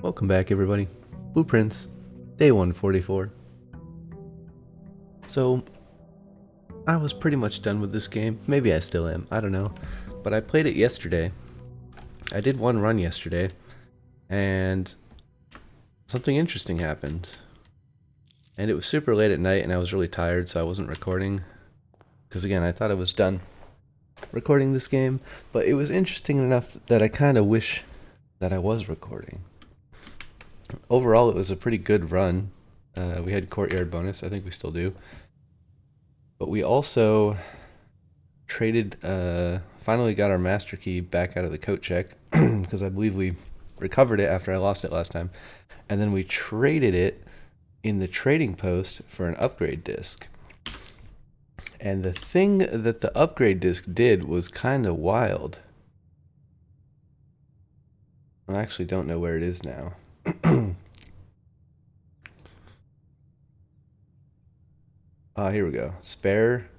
Welcome back, everybody. Blueprints, day 144. So, I was pretty much done with this game. Maybe I still am, I don't know. But I played it yesterday. I did one run yesterday, and something interesting happened. And it was super late at night, and I was really tired, so I wasn't recording. Because again, I thought I was done recording this game, but it was interesting enough that I kind of wish that I was recording. Overall, it was a pretty good run. We had courtyard bonus. I think we still do. But we also traded, finally got our master key back out of the coat check because I believe we recovered it after I lost it last time. And then we traded it in the trading post for an upgrade disc. And the thing that the upgrade disc did was kind of wild. I actually don't know where it is now. Here we go. Spare.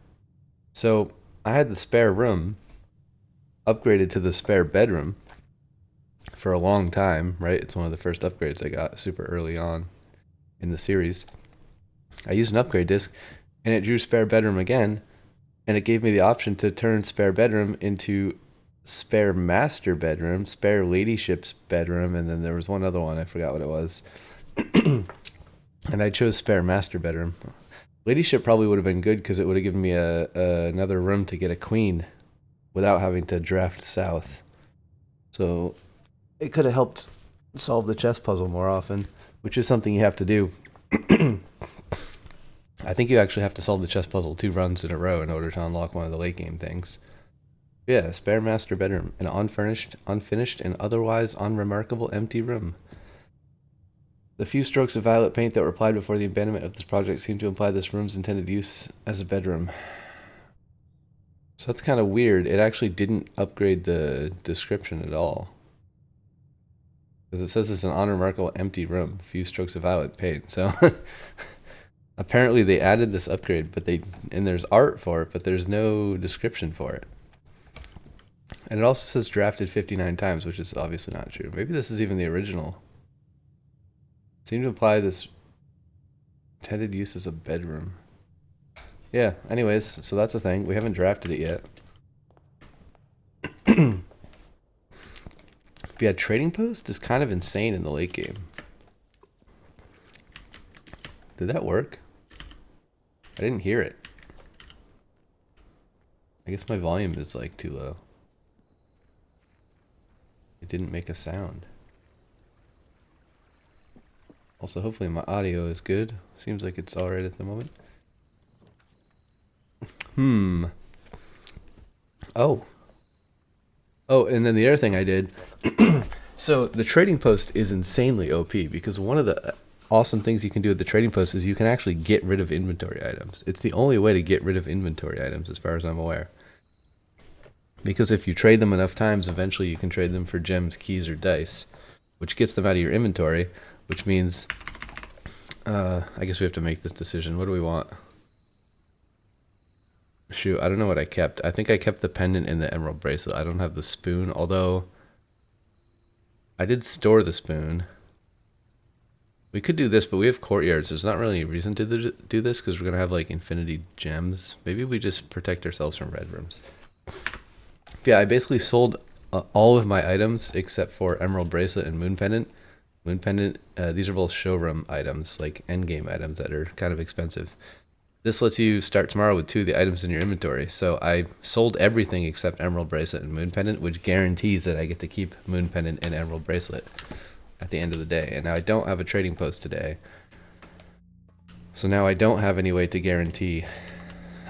So I had the spare room upgraded to the spare bedroom for a long time, right? It's one of the first upgrades I got super early on in the series. I used an upgrade disc and it drew spare bedroom again, and it gave me the option to turn spare bedroom into spare master bedroom, spare ladyship's bedroom, and then there was one other one, I forgot what it was. And I chose spare master bedroom. Ladyship probably would have been good because it would have given me another room to get a queen without having to draft south. So it could have helped solve the chess puzzle more often, which is something you have to do. I think you actually have to solve the chess puzzle 2 runs in a row in order to unlock one of the late game things. Yeah, spare master bedroom, an unfinished, and otherwise unremarkable empty room. The few strokes of violet paint that were applied before the abandonment of this project seem to imply this room's intended use as a bedroom. So that's kind of weird. It actually didn't upgrade the description at all. Because it says it's an unremarkable empty room, few strokes of violet paint. So apparently they added this upgrade, and there's art for it, but there's no description for it. And it also says drafted 59 times, which is obviously not true. Maybe this is even the original. Seem to imply this intended use as a bedroom. Yeah, anyways, so that's a thing. We haven't drafted it yet. But yeah, trading post is kind of insane in the late game. Did that work? I didn't hear it. I guess my volume is like too low. It didn't make a sound. Also, hopefully my audio is good. Seems like it's alright at the moment. Oh, and then the other thing I did. So the trading post is insanely OP because one of the awesome things you can do with the trading post is you can actually get rid of inventory items. It's the only way to get rid of inventory items as far as I'm aware. Because if you trade them enough times, eventually you can trade them for gems, keys, or dice, which gets them out of your inventory, which means, I guess we have to make this decision. What do we want? Shoot, I don't know what I kept. I think I kept the pendant and the emerald bracelet. I don't have the spoon, although I did store the spoon. We could do this, but we have courtyards. There's not really a reason to do this because we're going to have like infinity gems. Maybe we just protect ourselves from red rooms. Yeah, I basically sold all of my items except for emerald bracelet and moon pendant. Moon pendant, these are both showroom items, like endgame items that are kind of expensive. This lets you start tomorrow with 2 of the items in your inventory. So I sold everything except emerald bracelet and moon pendant, which guarantees that I get to keep moon pendant and emerald bracelet at the end of the day. And now I don't have a trading post today. So now I don't have any way to guarantee,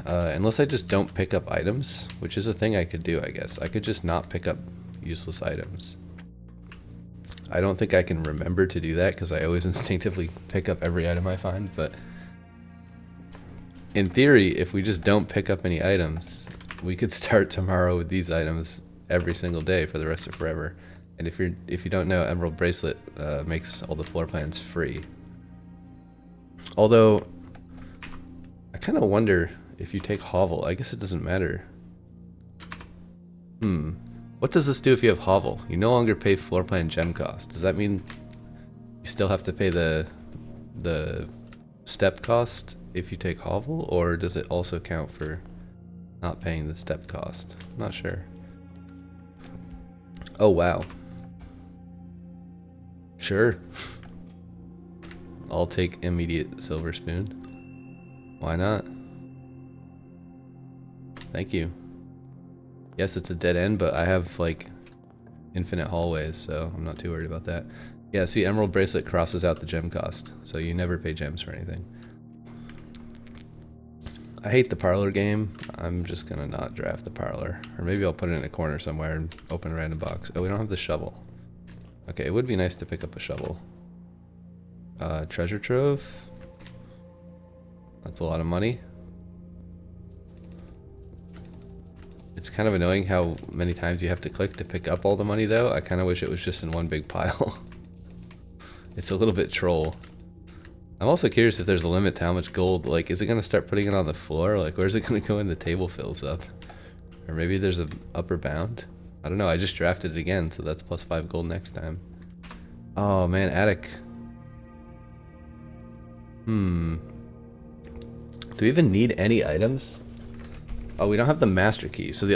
unless I just don't pick up items, which is a thing I could do, I guess. I could just not pick up useless items. I don't think I can remember to do that because I always instinctively pick up every item I find, but in theory, if we just don't pick up any items, we could start tomorrow with these items every single day for the rest of forever. And if you don't know, Emerald Bracelet makes all the floor plans free. Although, I kind of wonder if you take Hovel. I guess it doesn't matter. What does this do if you have Hovel? You no longer pay floor plan gem cost. Does that mean you still have to pay the step cost if you take hovel, or does it also count for not paying the step cost? I'm not sure. Oh wow. Sure. I'll take immediate silver spoon. Why not? Thank you. Yes, it's a dead end, but I have like infinite hallways, so I'm not too worried about that. Yeah, see, Emerald Bracelet crosses out the gem cost, so you never pay gems for anything. I hate the parlor game. I'm just gonna not draft the parlor. Or maybe I'll put it in a corner somewhere and open a random box. Oh, we don't have the shovel. Okay, it would be nice to pick up a shovel. Treasure trove. That's a lot of money. It's kind of annoying how many times you have to click to pick up all the money though. I kind of wish it was just in one big pile. It's a little bit troll. I'm also curious if there's a limit to how much gold, like, is it going to start putting it on the floor? Like, where's it going to go when the table fills up? Or maybe there's an upper bound? I don't know, I just drafted it again, so that's plus 5 gold next time. Oh man, attic. Do we even need any items? Oh, we don't have the master key. So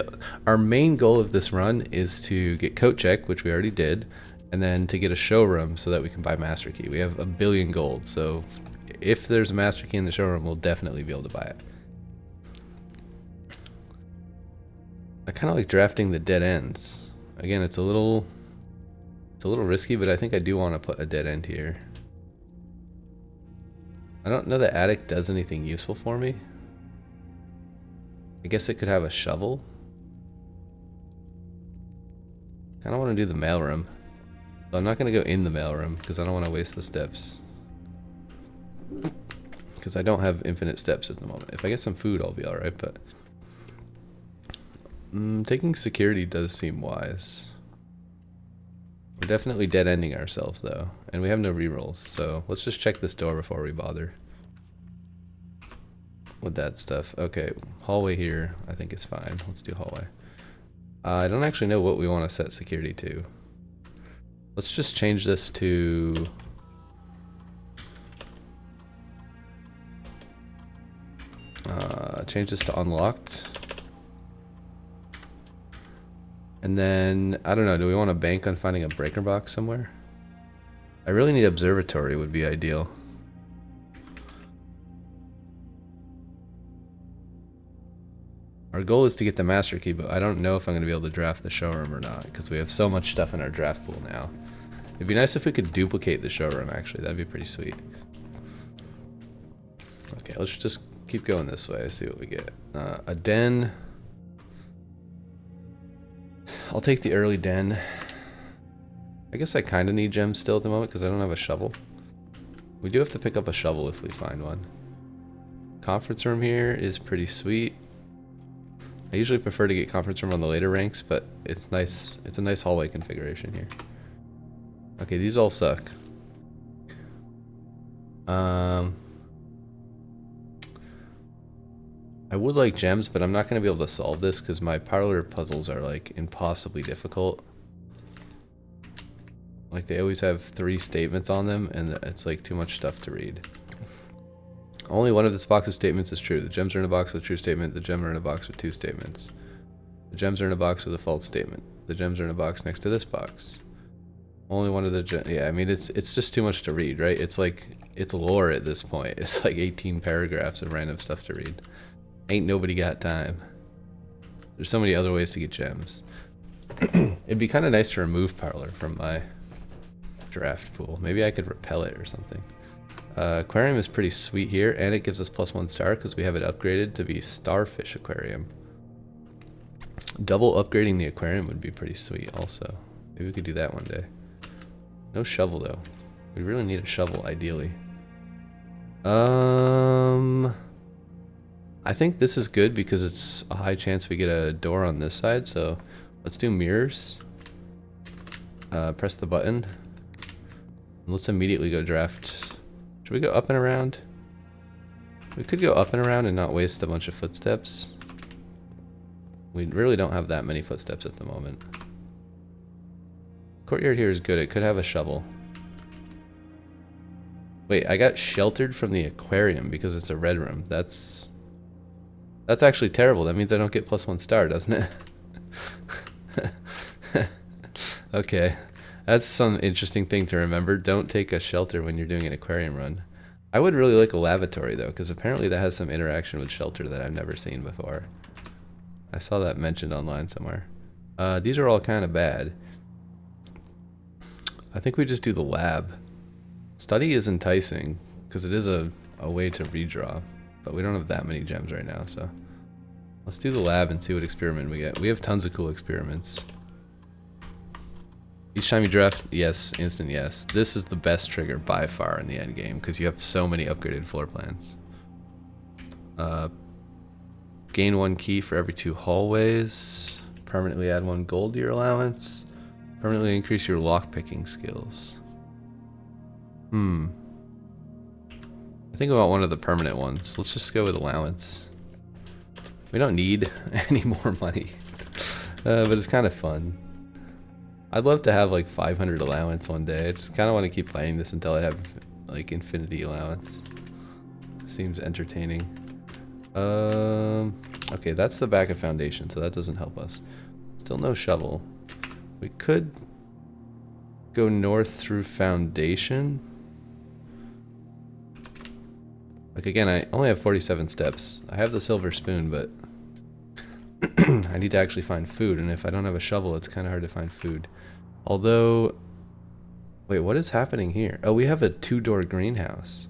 our main goal of this run is to get coat check, which we already did, and then to get a showroom so that we can buy master key. We have 1 billion gold, so if there's a master key in the showroom, we'll definitely be able to buy it. I kind of like drafting the dead ends. Again, it's a little risky, but I think I do want to put a dead end here. I don't know the attic does anything useful for me. I guess it could have a shovel. I kind of want to do the mailroom. So I'm not going to go in the mailroom because I don't want to waste the steps. Because I don't have infinite steps at the moment. If I get some food, I'll be alright, but... taking security does seem wise. We're definitely dead-ending ourselves, though. And we have no rerolls, so let's just check this door before we bother with that stuff. Okay, hallway here, I think is fine. Let's do hallway. I don't actually know what we want to set security to. Let's just change this to... change this to unlocked. And then, I don't know, do we want to bank on finding a breaker box somewhere? I really need observatory would be ideal. Our goal is to get the master key, but I don't know if I'm going to be able to draft the showroom or not, because we have so much stuff in our draft pool now. It'd be nice if we could duplicate the showroom, actually. That'd be pretty sweet. Okay, let's just keep going this way, see what we get. A den. I'll take the early den. I guess I kind of need gems still at the moment because I don't have a shovel. We do have to pick up a shovel if we find one. Conference room here is pretty sweet. I usually prefer to get conference room on the later ranks, but it's nice. It's a nice hallway configuration here. Okay, these all suck. I would like gems, but I'm not going to be able to solve this because my parlor puzzles are like impossibly difficult. Like they always have 3 statements on them and it's like too much stuff to read. Only one of this box's statements is true. The gems are in a box with a true statement. The gems are in a box with 2 statements. The gems are in a box with a false statement. The gems are in a box next to this box. Only one of the gems. Yeah, I mean it's just too much to read, right? It's like it's lore at this point. It's like 18 paragraphs of random stuff to read. Ain't nobody got time. There's so many other ways to get gems. It'd be kind of nice to remove parlor from my draft pool. Maybe I could repel it or something. Aquarium is pretty sweet here, and it gives us +1 star because we have it upgraded to be Starfish Aquarium. Double upgrading the aquarium would be pretty sweet also. Maybe we could do that one day. No shovel though. We really need a shovel ideally. I think this is good because it's a high chance we get a door on this side, so let's do mirrors. Press the button. Let's immediately go draft. Should we go up and around? We could go up and around and not waste a bunch of footsteps. We really don't have that many footsteps at the moment. Courtyard here is good. It could have a shovel. Wait, I got sheltered from the aquarium because it's a red room. That's actually terrible. That means I don't get +1 star, doesn't it? Okay. That's some interesting thing to remember. Don't take a shelter when you're doing an aquarium run. I would really like a lavatory though, because apparently that has some interaction with shelter that I've never seen before. I saw that mentioned online somewhere. These are all kind of bad. I think we just do the lab. Study is enticing, because it is a way to redraw, but we don't have that many gems right now, so let's do the lab and see what experiment we get. We have tons of cool experiments. Each time you draft, yes, instant yes. This is the best trigger by far in the end game because you have so many upgraded floor plans. Gain 1 key for every 2 hallways. Permanently add 1 gold to your allowance. Permanently increase your lockpicking skills. I think I want one of the permanent ones. Let's just go with allowance. We don't need any more money, but it's kind of fun. I'd love to have like 500 allowance one day. I just kind of want to keep playing this until I have like infinity allowance. Seems entertaining. Okay, that's the back of foundation, so that doesn't help us. Still no shovel. We could go north through foundation. Like again, I only have 47 steps. I have the silver spoon, but I need to actually find food, and if I don't have a shovel, it's kind of hard to find food. Although, wait, what is happening here? Oh, we have a 2-door greenhouse.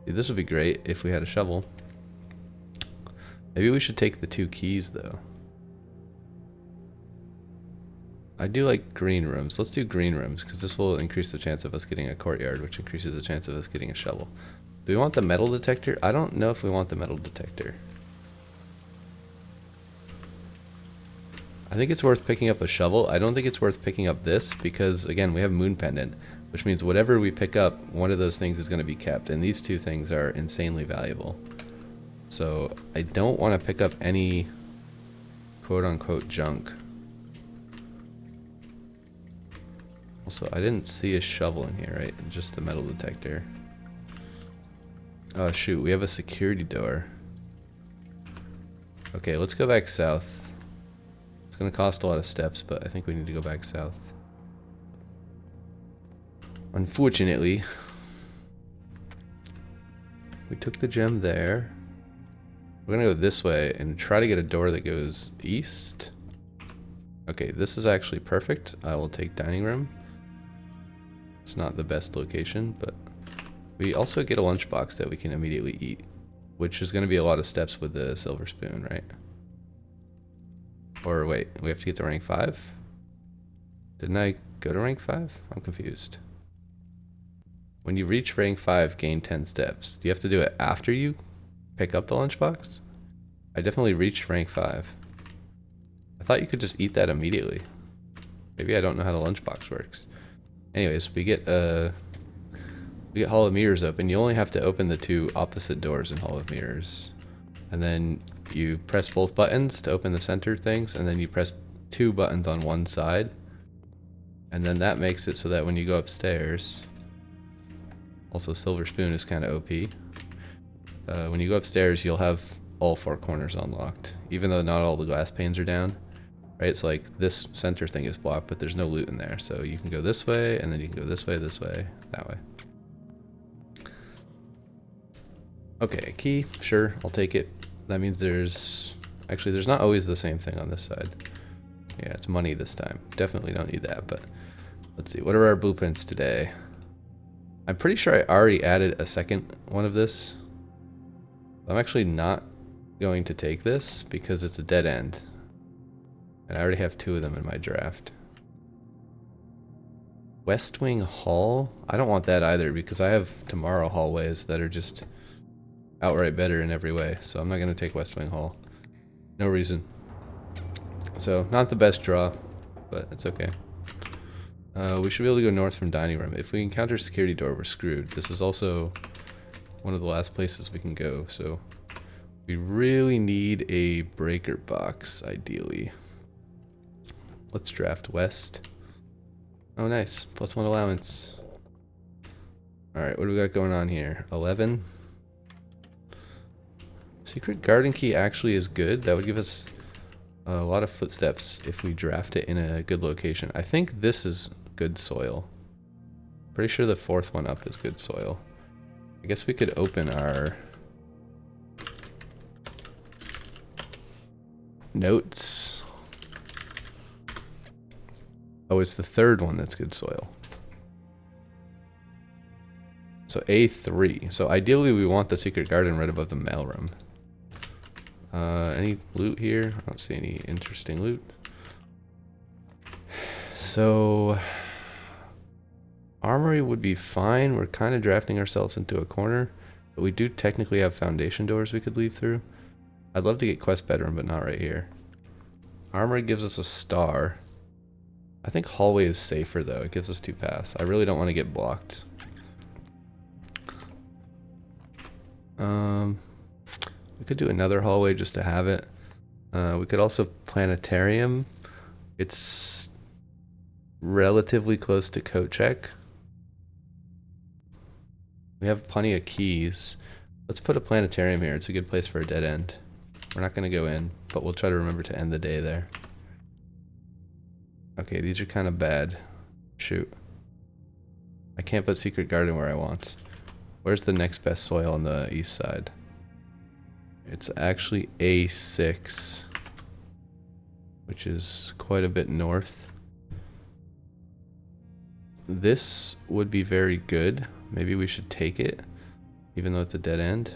Dude, this would be great if we had a shovel. Maybe we should take the 2 keys, though. I do like green rooms. Let's do green rooms, because this will increase the chance of us getting a courtyard, which increases the chance of us getting a shovel. Do we want the metal detector? I don't know if we want the metal detector. I think it's worth picking up a shovel. I don't think it's worth picking up this because, again, we have moon pendant, which means whatever we pick up, one of those things is going to be kept, and these 2 things are insanely valuable. So I don't want to pick up any quote-unquote junk. Also, I didn't see a shovel in here, right? Just the metal detector. Oh shoot, we have a security door. Okay, let's go back south. It's going to cost a lot of steps, but I think we need to go back south. Unfortunately, we took the gem there. We're going to go this way and try to get a door that goes east. Okay, this is actually perfect. I will take dining room. It's not the best location, but we also get a lunchbox that we can immediately eat, which is going to be a lot of steps with the silver spoon, right? Or wait, we have to get to rank 5? Didn't I go to rank 5? I'm confused. When you reach rank 5, gain 10 steps. Do you have to do it after you pick up the lunchbox? I definitely reached rank 5. I thought you could just eat that immediately. Maybe I don't know how the lunchbox works. Anyways, we get Hall of Mirrors open. You only have to open the 2 opposite doors in Hall of Mirrors. And then you press both buttons to open the center things, and then you press 2 buttons on one side. And then that makes it so that when you go upstairs, also silver spoon is kind of OP. When you go upstairs, you'll have all 4 corners unlocked, even though not all the glass panes are down. Right, so like this center thing is blocked, but there's no loot in there. So you can go this way, and then you can go this way, that way. Okay, key, sure, I'll take it. That means there's not always the same thing on this side. Yeah, it's money this time. Definitely don't need that, but let's see. What are our blueprints today? I'm pretty sure I already added a second one of this. I'm actually not going to take this because it's a dead end. And I already have 2 of them in my draft. West Wing Hall? I don't want that either because I have tomorrow hallways that are just outright better in every way. So I'm not going to take West Wing Hall. No reason. So not the best draw, but it's okay. We should be able to go north from dining room. If we encounter security door, we're screwed. This is also one of the last places we can go. So we really need a breaker box, ideally. Let's draft west. Oh, nice. +1 allowance. Alright, what do we got going on here? 11. Secret garden key actually is good. That would give us a lot of footsteps if we draft it in a good location. I think this is good soil. Pretty sure the fourth one up is good soil. I guess we could open our notes. Oh, it's the third one that's good soil. So A3. So ideally we want the secret garden right above the mailroom. Any loot here? I don't see any interesting loot. So armory would be fine. We're kind of drafting ourselves into a corner, but we do technically have foundation doors we could leave through. I'd love to get quest bedroom, but not right here. Armory gives us a star. I think hallway is safer though. It gives us 2 paths. I really don't want to get blocked. We could do another hallway just to have it. We could also planetarium. It's relatively close to coat check. We have plenty of keys. Let's put a planetarium here. It's a good place for a dead end. We're not going to go in, but we'll try to remember to end the day there. Okay, these are kind of bad. Shoot. I can't put secret garden where I want. Where's the next best soil on the east side? It's actually A6, which is quite a bit north. This would be very good. Maybe we should take it, even though it's a dead end.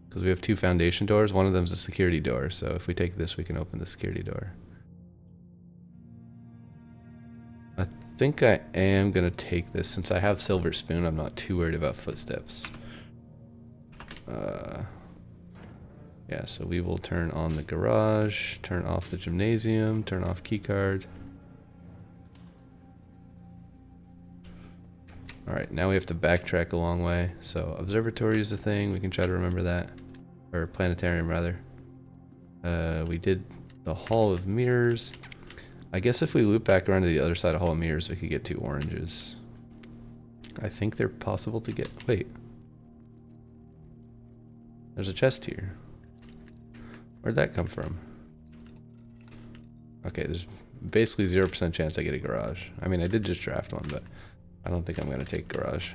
Because we have 2 foundation doors. One of them is a security door, so if we take this, we can open the security door. I think I am going to take this. Since I have silver spoon, I'm not too worried about footsteps. Yeah, so we will turn on the garage, turn off the gymnasium, turn off keycard. Alright, now we have to backtrack a long way. So observatory is a thing, we can try to remember that. Or planetarium, rather. We did the Hall of Mirrors. I guess if we loop back around to the other side of Hall of Mirrors, we could get 2 oranges. I think they're possible to get. Wait. There's a chest here. Where'd that come from? Okay, there's basically 0% chance I get a garage. I mean, I did just draft one, but I don't think I'm going to take garage.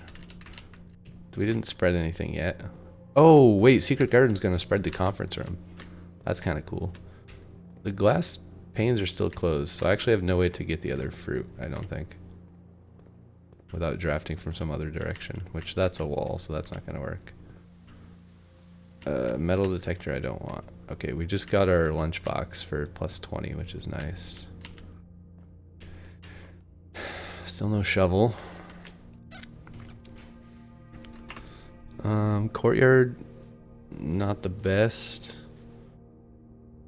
We didn't spread anything yet. Oh, wait, Secret Garden's going to spread the conference room. That's kind of cool. The glass panes are still closed, so I actually have no way to get the other fruit, I don't think. Without drafting from some other direction, which that's a wall, so that's not going to work. Metal detector I don't want. Okay, we just got our lunchbox for plus 20, which is nice. Still no shovel. Courtyard, not the best.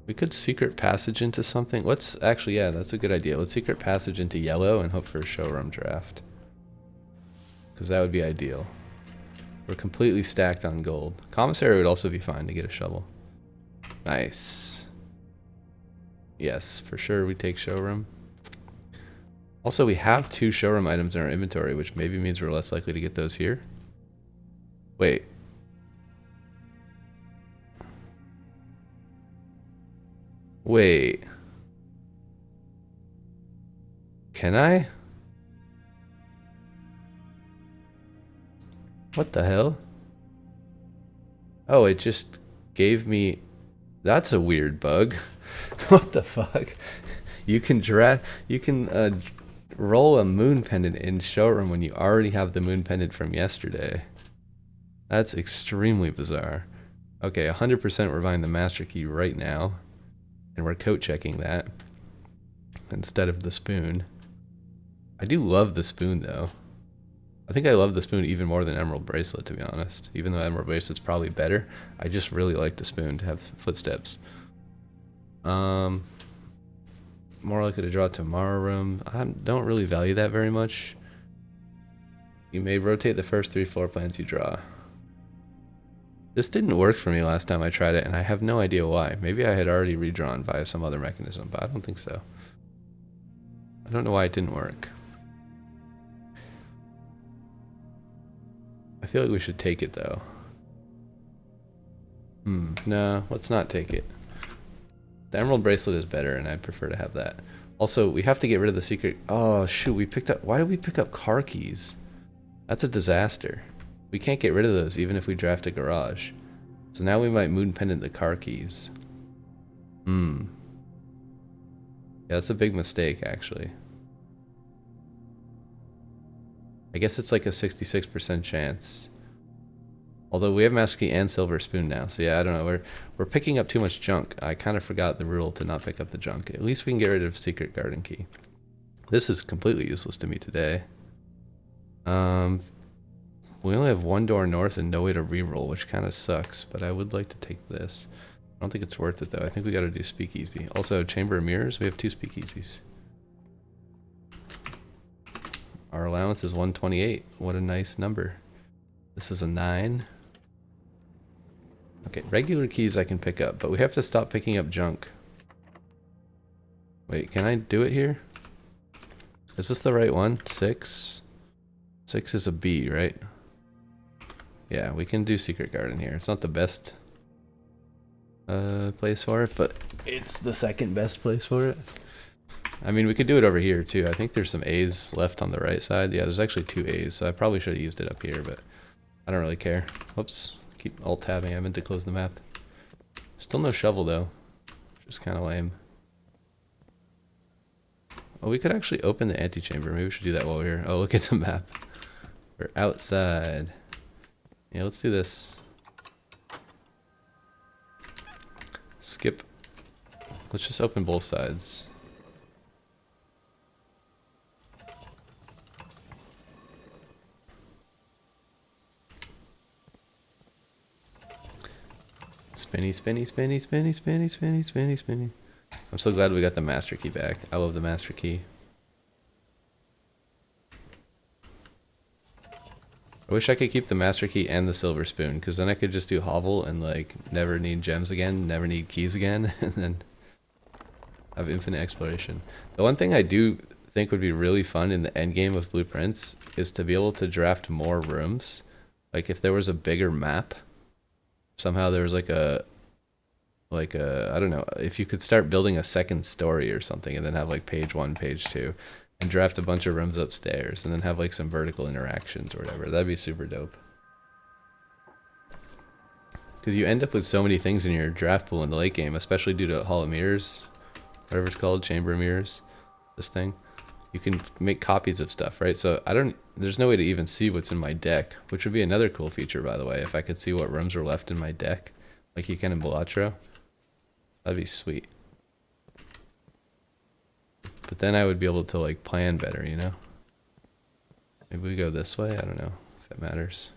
We could secret passage into something. Let's actually, yeah, that's a good idea. Let's secret passage into yellow and hope for a showroom draft. Because that would be ideal. We're completely stacked on gold. Commissary would also be fine to get a shovel. Nice. Yes, for sure we take showroom. Also, we have 2 showroom items in our inventory, which maybe means we're less likely to get those here. Wait. Wait. Can I? What the hell? Oh, it just gave me... That's a weird bug. What the fuck? You can roll a moon pendant in showroom when you already have the moon pendant from yesterday. That's extremely bizarre. Okay, 100% we're buying the master key right now. And we're coat checking that instead of the spoon. I do love the spoon though. I think I love the spoon even more than Emerald Bracelet, to be honest. Even though Emerald Bracelet's probably better, I just really like the spoon to have footsteps. More likely to draw tomorrow room. I don't really value that very much. You may rotate the first 3 floor plans you draw. This didn't work for me last time I tried it, and I have no idea why. Maybe I had already redrawn via some other mechanism, but I don't think so. I don't know why it didn't work. I feel like we should take it though. No, let's not take it. The emerald bracelet is better, and I'd prefer to have that. Also, we have to get rid of the secret. Oh shoot, we picked up. Why did we pick up car keys? That's a disaster. We can't get rid of those even if we draft a garage. So now we might moon pendant the car keys. Yeah, that's a big mistake actually. I guess it's like a 66% chance. Although we have master key and silver spoon now, so yeah, I don't know. We're picking up too much junk. I kind of forgot the rule to not pick up the junk. At least we can get rid of secret garden key. This is completely useless to me today. We only have one door north and no way to reroll, which kind of sucks. But I would like to take this. I don't think it's worth it though. I think we got to do speakeasy. Also, chamber of mirrors. We have 2 speakeasies. Our allowance is 128. What a nice number. This is a 9. Okay, regular keys I can pick up, but we have to stop picking up junk. Wait, can I do it here? Is this the right one? 6? 6 is a B, right? Yeah, we can do secret garden here. It's not the best place for it, but it's the second best place for it. I mean, we could do it over here too. I think there's some A's left on the right side. Yeah, there's actually 2 A's, so I probably should have used it up here, but I don't really care. Whoops. Keep alt-tabbing. I meant to close the map. Still no shovel, though. Just kind of lame. Oh, we could actually open the antechamber. Maybe we should do that while we're here. Oh, look at the map. We're outside. Yeah, let's do this. Skip. Let's just open both sides. Spinny, spinny, spinny, spinny, spinny, spinny, spinny, spinny. I'm so glad we got the master key back. I love the master key. I wish I could keep the master key and the silver spoon, because then I could just do hovel and like never need gems again, never need keys again, and then have infinite exploration. The one thing I do think would be really fun in the end game of blueprints is to be able to draft more rooms. Like if there was a bigger map. Somehow there was like a I don't know, if you could start building a second story or something and then have like page 1, page 2 and draft a bunch of rooms upstairs and then have like some vertical interactions or whatever. That'd be super dope. Because you end up with so many things in your draft pool in the late game, especially due to Hall of Mirrors, whatever it's called, Chamber of Mirrors, this thing. You can make copies of stuff, right? So there's no way to even see what's in my deck, which would be another cool feature, by the way, if I could see what rooms were left in my deck, like you can in Balatro. That'd be sweet. But then I would be able to like plan better, you know? Maybe we go this way? I don't know if that matters.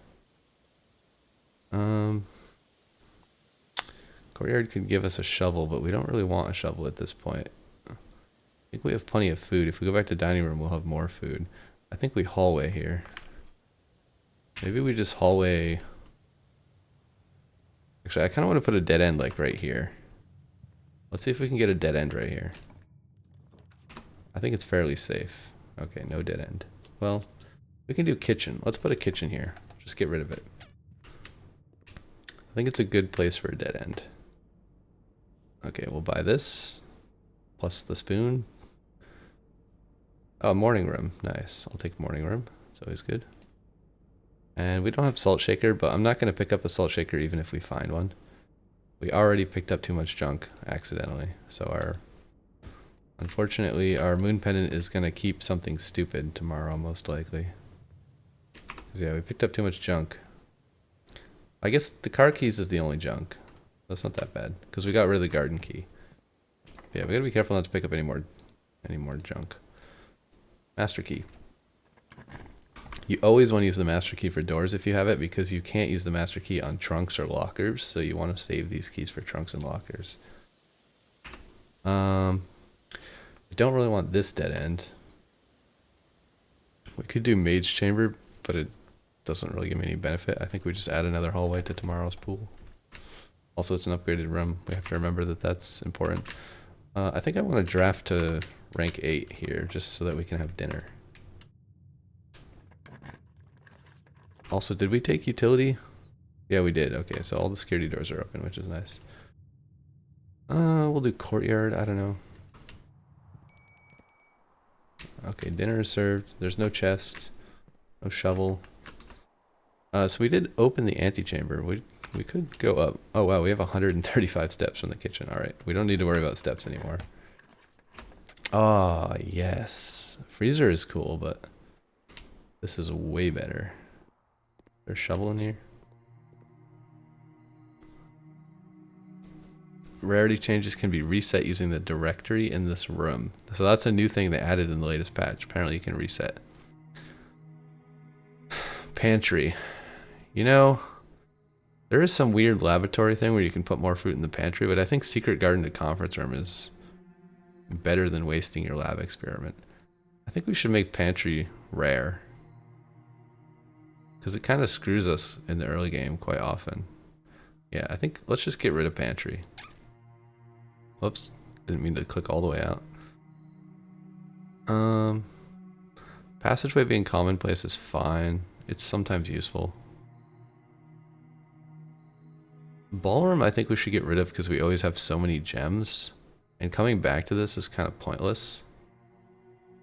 Courtyard could give us a shovel, but we don't really want a shovel at this point. I think we have plenty of food. If we go back to dining room, we'll have more food. I think we hallway here. Maybe we just hallway. Actually, I kind of want to put a dead end like right here. Let's see if we can get a dead end right here. I think it's fairly safe. Okay, no dead end. Well, we can do kitchen. Let's put a kitchen here. Just get rid of it. I think it's a good place for a dead end. Okay, we'll buy this. Plus the spoon. Oh, morning room. Nice. I'll take morning room. It's always good. And we don't have salt shaker, but I'm not going to pick up a salt shaker even if we find one. We already picked up too much junk accidentally. So unfortunately, our moon pendant is going to keep something stupid tomorrow, most likely. Yeah, we picked up too much junk. I guess the car keys is the only junk. That's not that bad, because we got rid of the garden key. Yeah, we gotta be careful not to pick up any more junk. Master key. You always want to use the master key for doors if you have it, because you can't use the master key on trunks or lockers, so you want to save these keys for trunks and lockers. We don't really want this dead end. We could do mage chamber, but it doesn't really give me any benefit. I think we just add another hallway to tomorrow's pool. Also, it's an upgraded room. We have to remember that that's important. I think I want to draft to rank 8 here, just so that we can have dinner. Also, did we take utility? Yeah, we did. Okay, so all the security doors are open, which is nice. We'll do courtyard. I don't know. Okay, dinner is served. There's no chest, no shovel. So we did open the antechamber. We could go up. Oh wow, we have 135 steps from the kitchen. All right, we don't need to worry about steps anymore. Ah, yes. Freezer is cool, but this is way better. There's a shovel in here. Rarity changes can be reset using the directory in this room. So that's a new thing they added in the latest patch. Apparently you can reset. Pantry. You know, there is some weird laboratory thing where you can put more fruit in the pantry, but I think Secret Garden to Conference Room is better than wasting your lab experiment. I think we should make pantry rare, because it kind of screws us in the early game quite often. Yeah, I think let's just get rid of pantry. Whoops, didn't mean to click all the way out. Passageway being commonplace is fine. It's sometimes useful. Ballroom I think we should get rid of because we always have so many gems. And coming back to this is kind of pointless.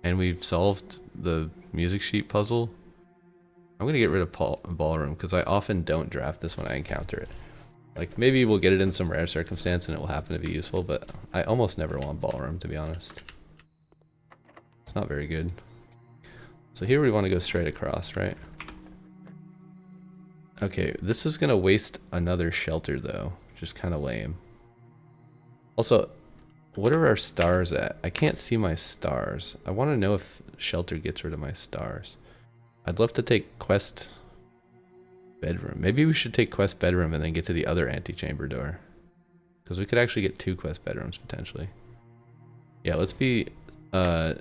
And we've solved the music sheet puzzle. I'm going to get rid of ballroom because I often don't draft this when I encounter it. Like, maybe we'll get it in some rare circumstance and it will happen to be useful, but I almost never want ballroom, to be honest. It's not very good. So here we want to go straight across, right? Okay, this is going to waste another shelter, though. Just kind of lame. Also, what are our stars at? I can't see my stars. I want to know if shelter gets rid of my stars. I'd love to take quest bedroom. Maybe we should take quest bedroom and then get to the other antechamber door. Because we could actually get 2 quest bedrooms, potentially. Yeah, let's be... Oh,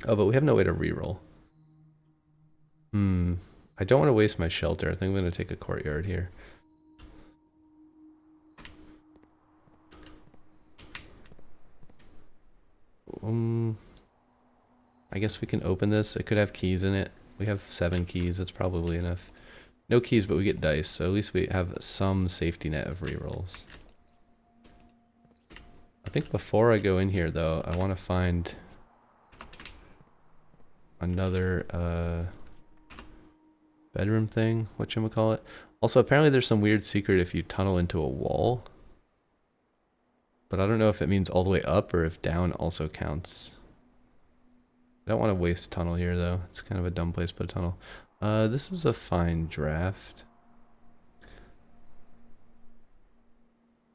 but we have no way to reroll. I don't want to waste my shelter. I think I'm going to take a courtyard here. I guess we can open this. It could have keys in it. We have 7 keys. That's probably enough. No keys, but we get dice. So at least we have some safety net of rerolls. I think before I go in here, though, I want to find another bedroom thing. Whatchamacallit. Also, apparently there's some weird secret if you tunnel into a wall. But I don't know if it means all the way up or if down also counts. I don't want to waste tunnel here, though. It's kind of a dumb place to put a tunnel. This is a fine draft.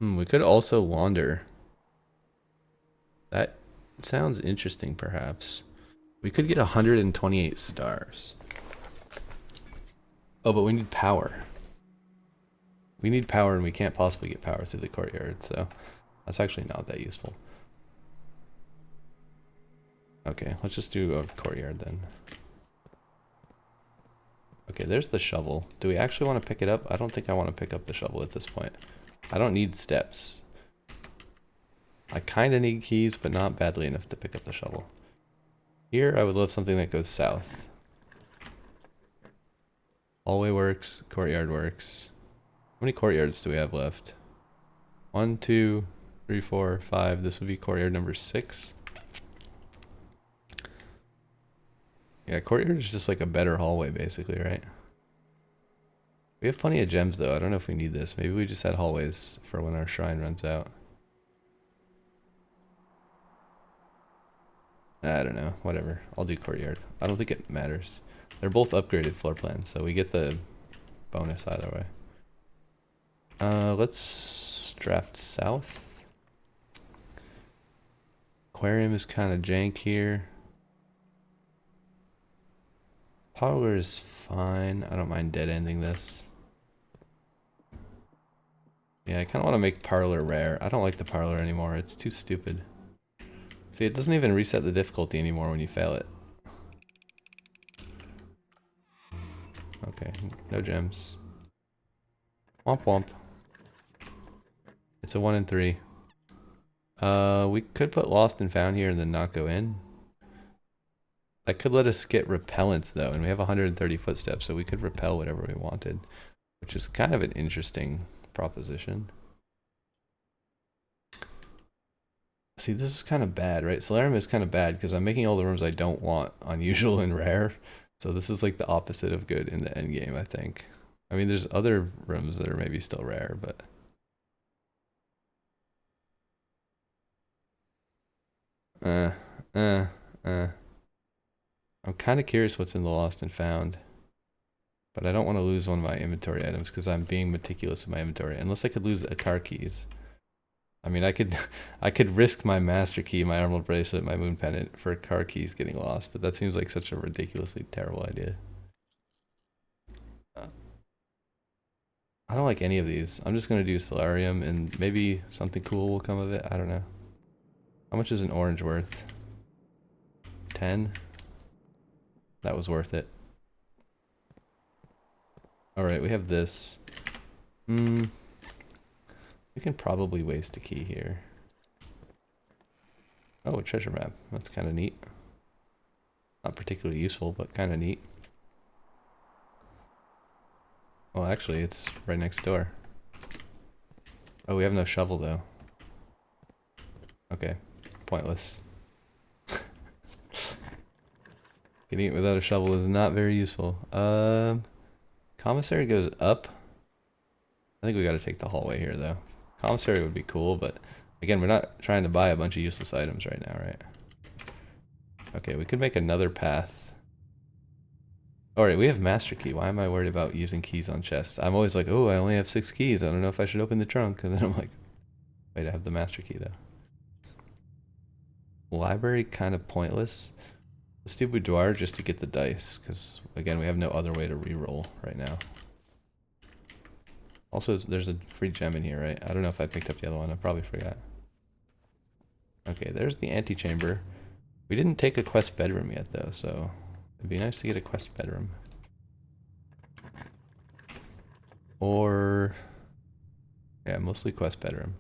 We could also wander. That sounds interesting, perhaps. We could get 128 stars. Oh, but we need power. We need power, and we can't possibly get power through the courtyard, so that's actually not that useful. Okay, let's just do a courtyard then. Okay, there's the shovel. Do we actually want to pick it up? I don't think I want to pick up the shovel at this point. I don't need steps. I kind of need keys, but not badly enough to pick up the shovel. Here, I would love something that goes south. Hallway works, courtyard works. How many courtyards do we have left? 1, 2, 3, 4, 5. This would be courtyard number 6. Yeah, courtyard is just like a better hallway, basically, right? We have plenty of gems, though. I don't know if we need this. Maybe we just had hallways for when our shrine runs out. I don't know. Whatever. I'll do courtyard. I don't think it matters. They're both upgraded floor plans, so we get the bonus either way. Let's draft south. Aquarium is kind of jank here. Parlor is fine. I don't mind dead ending this. Yeah, I kind of want to make parlor rare. I don't like the parlor anymore. It's too stupid. See, it doesn't even reset the difficulty anymore when you fail it. Okay, no gems. Womp womp. It's a 1 in 3. We could put lost and found here and then not go in. That could let us get repellent though, and we have 130 footsteps, so we could repel whatever we wanted, which is kind of an interesting proposition. See, this is kind of bad, right? Solarium is kind of bad because I'm making all the rooms I don't want unusual and rare. So this is like the opposite of good in the end game, I think. I mean, there's other rooms that are maybe still rare, but... Uh, uh, uh. I'm kind of curious what's in the lost and found. But I don't want to lose one of my inventory items because I'm being meticulous with my inventory. Unless I could lose the car keys. I mean, I could I could risk my master key, my emerald bracelet, my moon pendant for car keys getting lost, but that seems like such a ridiculously terrible idea. I don't like any of these. I'm just going to do solarium and maybe something cool will come of it. I don't know. How much is an orange worth? 10? That was worth it. Alright, we have this. We can probably waste a key here. Oh, a treasure map. That's kind of neat. Not particularly useful, but kind of neat. Well, actually, it's right next door. Oh, we have no shovel, though. Okay. Pointless. Getting it without a shovel is not very useful. Commissary goes up. I think we gotta take the hallway here, though. Commissary would be cool, but again, we're not trying to buy a bunch of useless items right now, right? Okay, we could make another path. Alright, we have master key. Why am I worried about using keys on chests? I'm always like, oh, I only have 6 keys. I don't know if I should open the trunk. And then I'm like, wait, I have the master key, though. Library, kind of pointless. Let's do boudoir just to get the dice, because, again, we have no other way to re-roll right now. Also, there's a free gem in here, right? I don't know if I picked up the other one. I probably forgot. Okay, there's the antechamber. We didn't take a quest bedroom yet, though, so it'd be nice to get a quest bedroom. Or... yeah, mostly quest bedroom.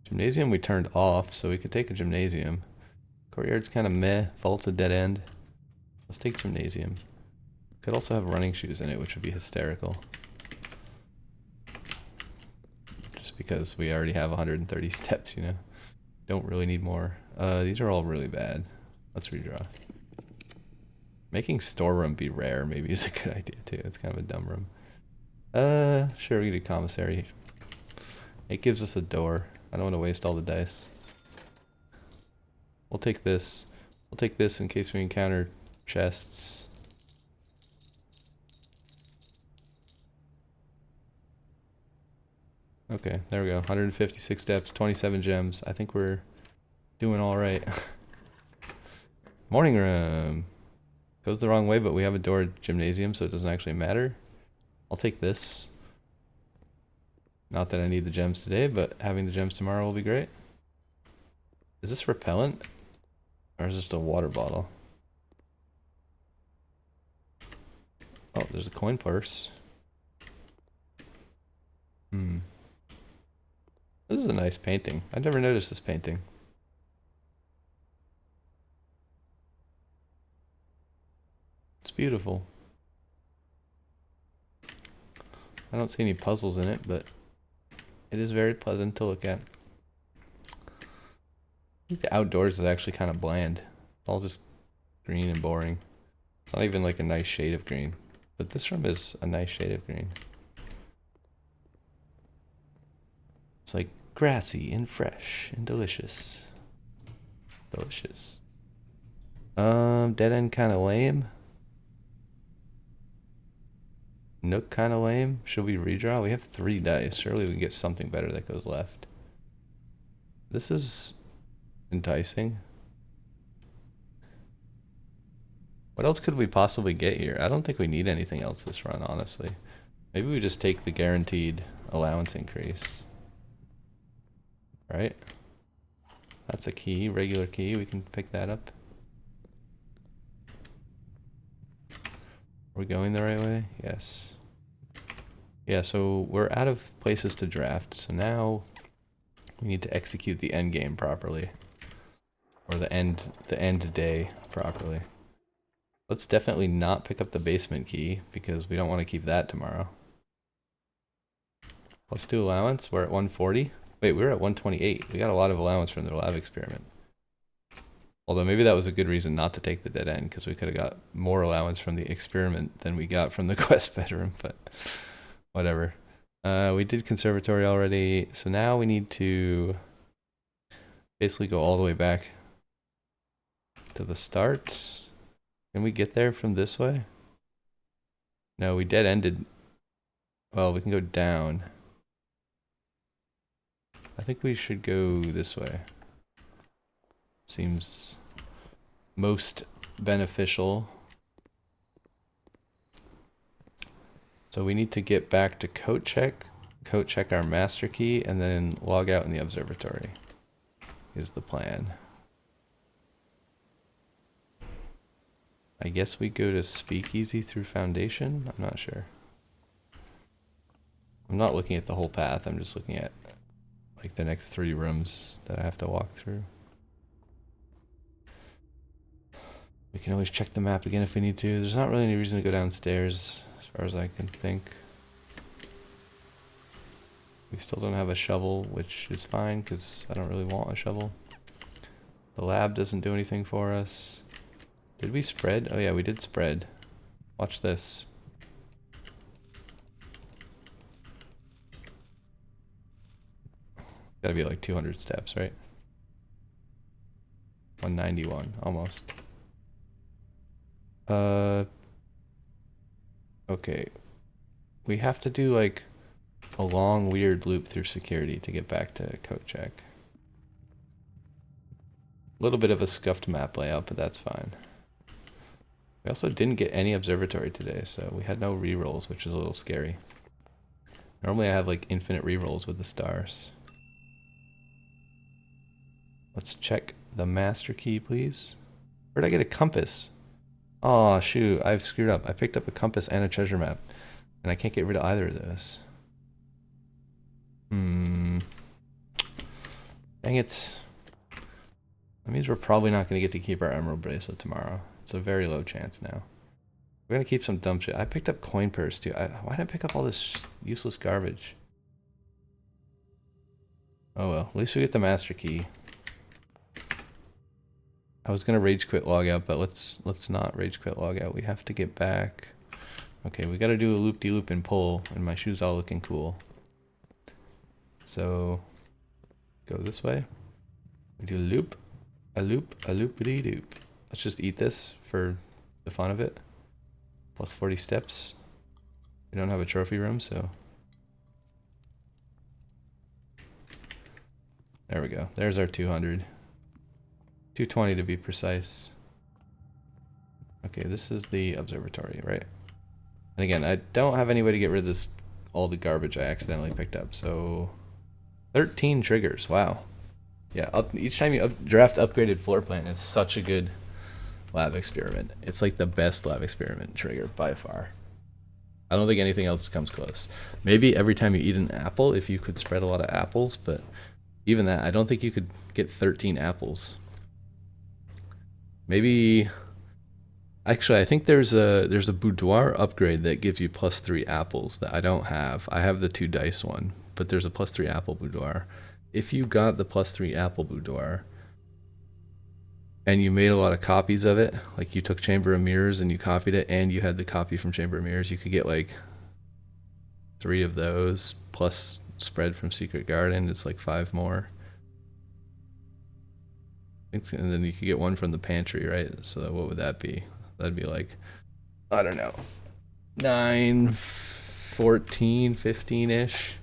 Gymnasium we turned off, so we could take a gymnasium. Courtyard's kind of meh. Vault's a dead end. Let's take gymnasium. Could also have running shoes in it, which would be hysterical. Just because we already have 130 steps, you know? Don't really need more. These are all really bad. Let's redraw. Making storeroom be rare maybe is a good idea too. It's kind of a dumb room. Sure, we can do commissary. It gives us a door. I don't want to waste all the dice. We'll take this. We'll take this in case we encounter chests. Okay, there we go. 156 steps, 27 gems. I think we're doing all right. Morning room. Goes the wrong way, but we have a door gymnasium, so it doesn't actually matter. I'll take this. Not that I need the gems today, but having the gems tomorrow will be great. Is this repellent? Or is this just a water bottle? Oh, there's a coin purse. This is a nice painting. I've never noticed this painting. It's beautiful. I don't see any puzzles in it, but it is very pleasant to look at. I think the outdoors is actually kind of bland. It's all just green and boring. It's not even like a nice shade of green. But this room is a nice shade of green. It's like grassy and fresh and delicious. Delicious. Dead end kind of lame. Nook kind of lame. Should we redraw? We have 3 dice. Surely we can get something better that goes left. This is enticing. What else could we possibly get here? I don't think we need anything else this run, honestly. Maybe we just take the guaranteed allowance increase. Right? That's a key, regular key. We can pick that up. Are we going the right way? Yes. Yeah, so we're out of places to draft, so now we need to execute the end game properly. Or the end day properly. Let's definitely not pick up the basement key because we don't want to keep that tomorrow. Let's do allowance. We're at 140. Wait, we were at 128. We got a lot of allowance from the lab experiment. Although maybe that was a good reason not to take the dead end, because we could have got more allowance from the experiment than we got from the quest bedroom, but whatever. We did conservatory already, so now we need to basically go all the way back to the start. Can we get there from this way? No, we dead ended. Well, we can go down. I think we should go this way. Seems most beneficial. So we need to get back to coat check our master key, and then log out in the observatory is the plan. I guess we go to speakeasy through foundation? I'm not sure. I'm not looking at the whole path, I'm just looking at like the next 3 rooms that I have to walk through. We can always check the map again if we need to. There's not really any reason to go downstairs, as far as I can think. We still don't have a shovel, which is fine, because I don't really want a shovel. The lab doesn't do anything for us. Did we spread? Oh yeah, we did spread. Watch this. Gotta be like 200 steps, right? 191, almost. Okay. We have to do like a long weird loop through security to get back to coat check. A little bit of a scuffed map layout, but that's fine. We also didn't get any observatory today, so we had no rerolls, which is a little scary. Normally I have like infinite rerolls with the stars. Let's check the master key, please. Where'd I get a compass? Oh shoot, I've screwed up. I picked up a compass and a treasure map, and I can't get rid of either of those. Dang it. That means we're probably not going to get to keep our emerald bracelet tomorrow. It's a very low chance now. We're going to keep some dumb shit. I picked up coin purse too. Why did I pick up all this useless garbage? Oh well, at least we get the master key. I was gonna rage quit logout, but let's not rage quit logout. We have to get back. Okay, we gotta do a loop-de-loop and pull, and my shoes all looking cool. So go this way. We do a loop, a loop, a loop-a-dee-doop. Let's just eat this for the fun of it. Plus 40 steps. We don't have a trophy room, so there we go. There's our 200. 220 to be precise. Okay, this is the observatory, right? And again, I don't have any way to get rid of this, all the garbage I accidentally picked up, so 13 triggers, wow. Yeah, each time you draft upgraded floor plan is such a good lab experiment. It's like the best lab experiment trigger by far. I don't think anything else comes close. Maybe every time you eat an apple, if you could spread a lot of apples, but even that, I don't think you could get 13 apples. Maybe, actually, I think there's a boudoir upgrade that gives you +3 apples that I don't have. I have the 2 dice one, but there's a +3 apple boudoir. If you got the +3 apple boudoir and you made a lot of copies of it, like you took Chamber of Mirrors and you copied it, and you had the copy from Chamber of Mirrors, you could get like 3 of those plus spread from Secret Garden. It's like 5 more. And then you could get 1 from the pantry, right? So what would that be? That'd be like, I don't know, 9, 14, 15-ish.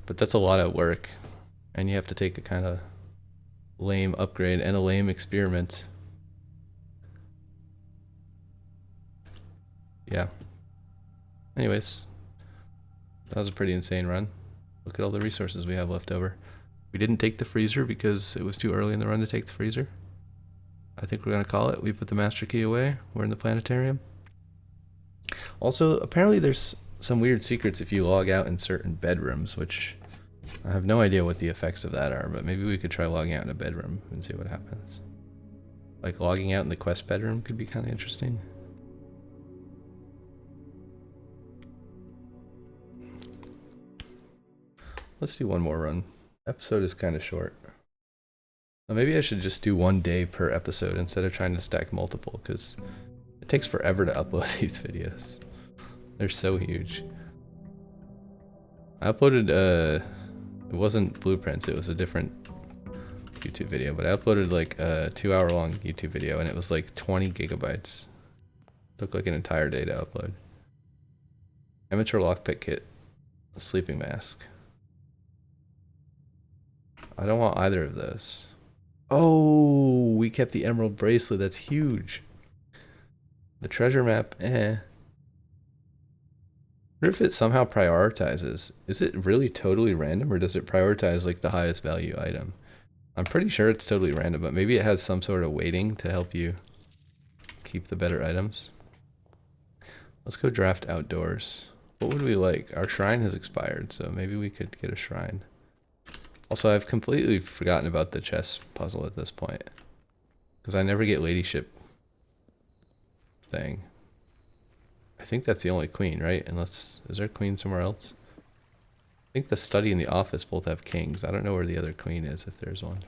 But that's a lot of work. And you have to take a kind of lame upgrade and a lame experiment. Yeah. Anyways, that was a pretty insane run. Look at all the resources we have left over. We didn't take the freezer because it was too early in the run to take the freezer. I think we're going to call it. We put the master key away. We're in the planetarium. Also, apparently there's some weird secrets if you log out in certain bedrooms, which I have no idea what the effects of that are, but maybe we could try logging out in a bedroom and see what happens. Like logging out in the quest bedroom could be kind of interesting. Let's do one more run. Episode is kind of short. Well, maybe I should just do 1 day per episode instead of trying to stack multiple, because it takes forever to upload these videos. They're so huge. I uploaded, it wasn't blueprints, it was a different YouTube video, but I uploaded like a 2-hour long YouTube video and it was like 20 gigabytes. Took like an entire day to upload. Amateur lockpick kit, a sleeping mask. I don't want either of those. Oh, we kept the emerald bracelet, that's huge. The treasure map, eh. I wonder if it somehow prioritizes. Is it really totally random or does it prioritize like the highest value item? I'm pretty sure it's totally random, but maybe it has some sort of weighting to help you keep the better items. Let's go draft outdoors. What would we like? Our shrine has expired, so maybe we could get a shrine. Also, I've completely forgotten about the chess puzzle at this point, because I never get ladyship thing. I think that's the only queen, right? Unless, is there a queen somewhere else? I think the study and the office both have kings. I don't know where the other queen is, if there's one.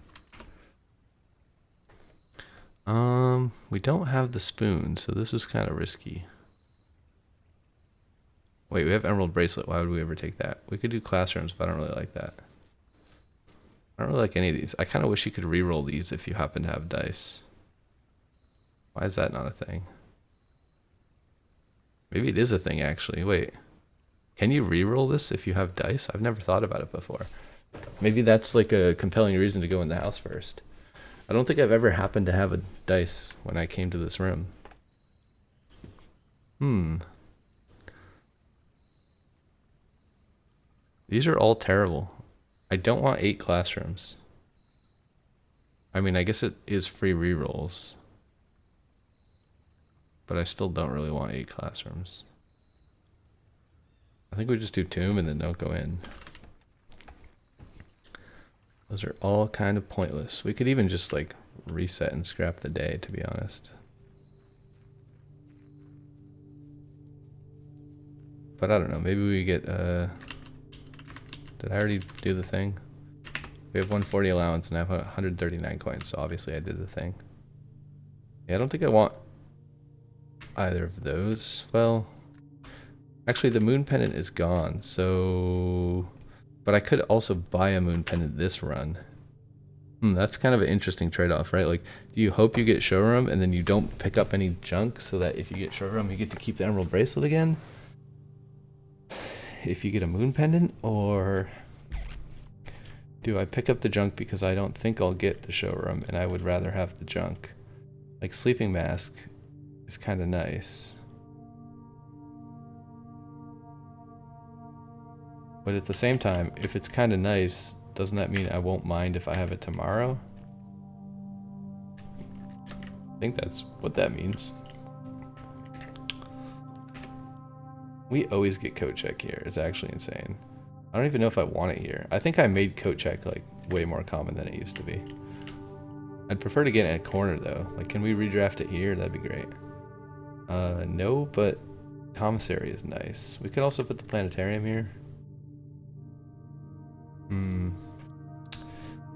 We don't have the spoon, so this is kind of risky. Wait, we have emerald bracelet. Why would we ever take that? We could do classrooms, but I don't really like that. I don't really like any of these. I kind of wish you could reroll these if you happen to have dice. Why is that not a thing? Maybe it is a thing, actually. Wait. Can you reroll this if you have dice? I've never thought about it before. Maybe that's like a compelling reason to go in the house first. I don't think I've ever happened to have a dice when I came to this room. These are all terrible. I don't want 8 classrooms. I mean, I guess it is free rerolls. But I still don't really want 8 classrooms. I think we just do tomb and then don't go in. Those are all kind of pointless. We could even just like reset and scrap the day, to be honest. But I don't know, maybe we get, did I already do the thing? We have 140 allowance and I have 139 coins, so obviously I did the thing. Yeah, I don't think I want either of those. Well, actually the moon pendant is gone, so... But I could also buy a moon pendant this run. That's kind of an interesting trade-off, right? Like, do you hope you get showroom and then you don't pick up any junk so that if you get showroom you get to keep the emerald bracelet again? If you get a moon pendant, or do I pick up the junk because I don't think I'll get the showroom and I would rather have the junk? Like, sleeping mask is kind of nice. But at the same time, if it's kind of nice, doesn't that mean I won't mind if I have it tomorrow? I think that's what that means. We always get coat check here. It's actually insane. I don't even know if I want it here. I think I made coat check like way more common than it used to be. I'd prefer to get it in a corner though. Like, can we redraft it here? That'd be great. No, but commissary is nice. We could also put the planetarium here.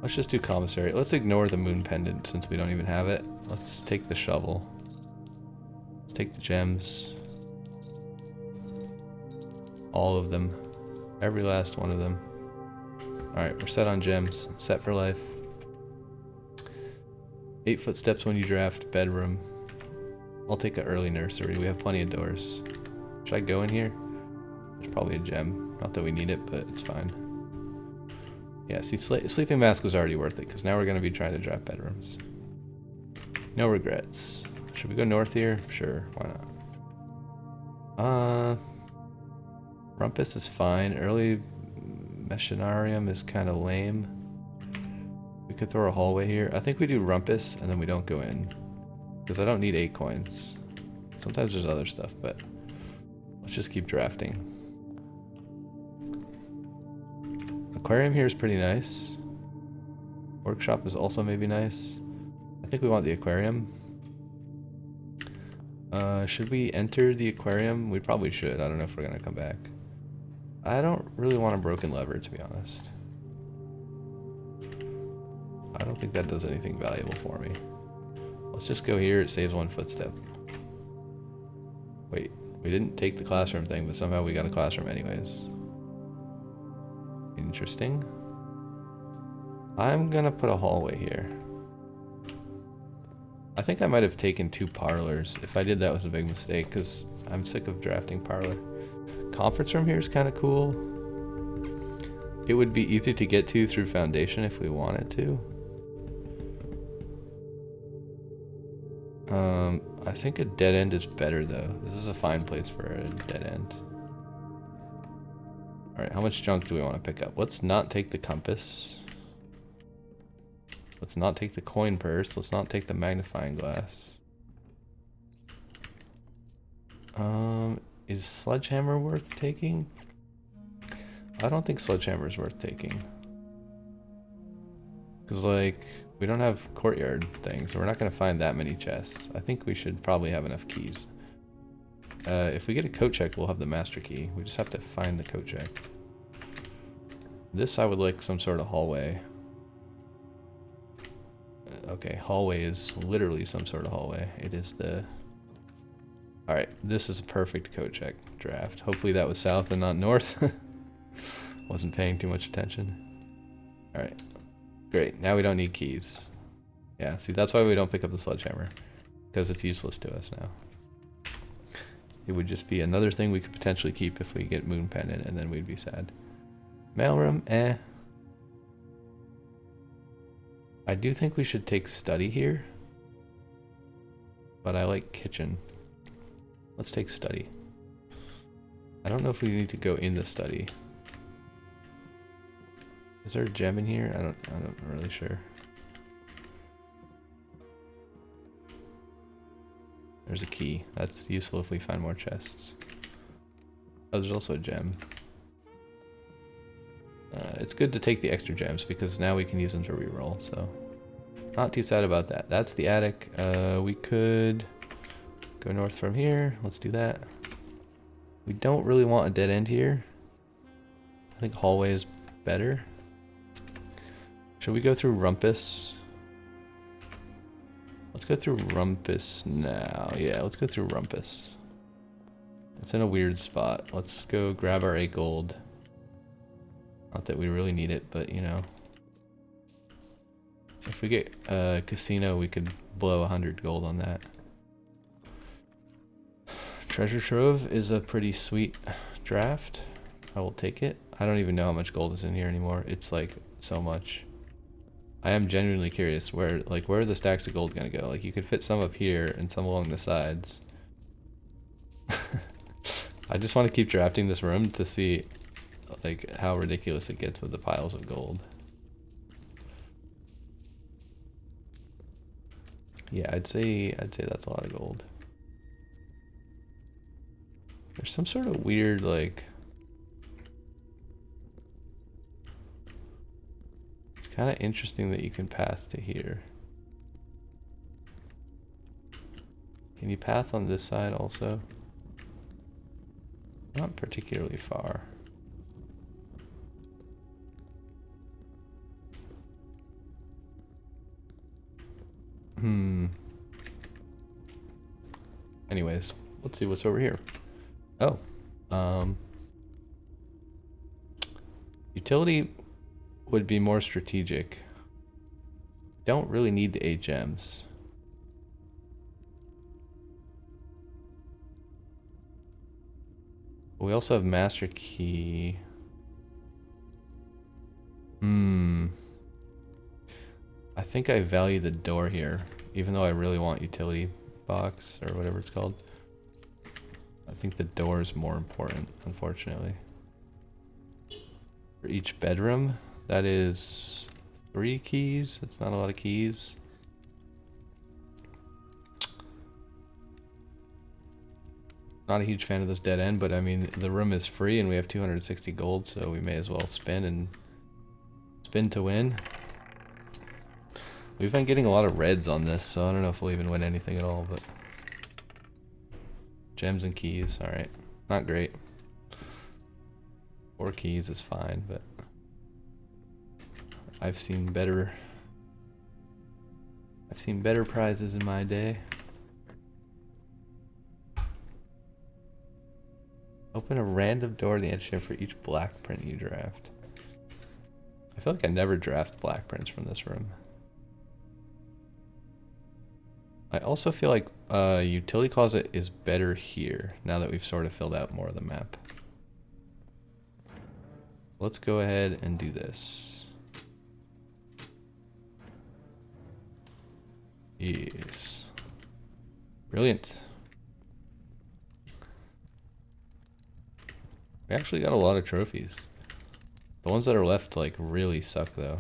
Let's just do commissary. Let's ignore the moon pendant since we don't even have it. Let's take the shovel. Let's take the gems. All of them. Every last one of them. Alright, we're set on gems. Set for life. 8 footsteps when you draft. Bedroom. I'll take an early nursery. We have plenty of doors. Should I go in here? There's probably a gem. Not that we need it, but it's fine. Yeah, see, sleeping mask was already worth it, because now we're going to be trying to draft bedrooms. No regrets. Should we go north here? Sure, why not? Rumpus is fine. Early Machinarium is kind of lame. We could throw a hallway here. I think we do Rumpus, and then we don't go in. Because I don't need 8 coins. Sometimes there's other stuff, but let's just keep drafting. Aquarium here is pretty nice. Workshop is also maybe nice. I think we want the aquarium. Should we enter the aquarium? We probably should. I don't know if we're gonna come back. I don't really want a broken lever, to be honest. I don't think that does anything valuable for me. Let's just go here. It saves 1 footstep. Wait, we didn't take the classroom thing, but somehow we got a classroom anyways. Interesting. I'm gonna put a hallway here. I think I might have taken 2 parlors. If I did, that was a big mistake, because I'm sick of drafting parlor. Conference room here is kind of cool. It would be easy to get to through foundation if we wanted to. I think a dead end is better though. This is a fine place for a dead end. Alright, how much junk do we want to pick up? Let's not take the compass. Let's not take the coin purse. Let's not take the magnifying glass. Is sledgehammer worth taking? I don't think sledgehammer is worth taking. Because, like, we don't have courtyard things, so we're not going to find that many chests. I think we should probably have enough keys. If we get a coat check, we'll have the master key. We just have to find the coat check. This I would like some sort of hallway. Okay, hallway is literally some sort of hallway. It is the... Alright, this is a perfect coat check draft. Hopefully that was south and not north. Wasn't paying too much attention. Alright, great. Now we don't need keys. Yeah, see, that's why we don't pick up the sledgehammer. Because it's useless to us now. It would just be another thing we could potentially keep if we get moon pendant, and then we'd be sad. Mailroom, eh. I do think we should take study here. But I like kitchen. Let's take study. I don't know if we need to go in the study. Is there a gem in here? I'm not really sure. There's a key. That's useful if we find more chests. Oh, there's also a gem. It's good to take the extra gems because now we can use them to reroll, so not too sad about that. That's the attic. We could go north from here. Let's do that. We don't really want a dead end here. I think hallway is better. Should we go through Rumpus? Let's go through Rumpus now. Yeah, let's go through Rumpus. It's in a weird spot. Let's go grab our 8 gold. Not that we really need it, but you know. If we get a casino, we could blow 100 gold on that. Treasure Trove is a pretty sweet draft. I will take it. I don't even know how much gold is in here anymore. It's like so much. I am genuinely curious where are the stacks of gold gonna go? Like you could fit some up here and some along the sides. I just want to keep drafting this room to see like how ridiculous it gets with the piles of gold. Yeah, I'd say that's a lot of gold. There's some sort of weird like it's kind of interesting that you can path to here. Can you path on this side also? Not particularly far. Anyways, let's see what's over here. Oh. Utility would be more strategic. Don't really need the 8 gems. We also have master key. I think I value the door here, even though I really want utility box or whatever it's called. I think the door is more important, unfortunately. For each bedroom, that is 3 keys. That's not a lot of keys. Not a huge fan of this dead end, but I mean, the room is free and we have 260 gold, so we may as well spin and spin to win. We've been getting a lot of reds on this, so I don't know if we'll even win anything at all, but... Gems and keys, alright. Not great. 4 keys is fine, but... I've seen better prizes in my day. Open a random door in the edge for each black print you draft. I feel like I never draft black prints from this room. I also feel like utility closet is better here now that we've sort of filled out more of the map. Let's go ahead and do this. Yes. Brilliant. We actually got a lot of trophies. The ones that are left like really suck though.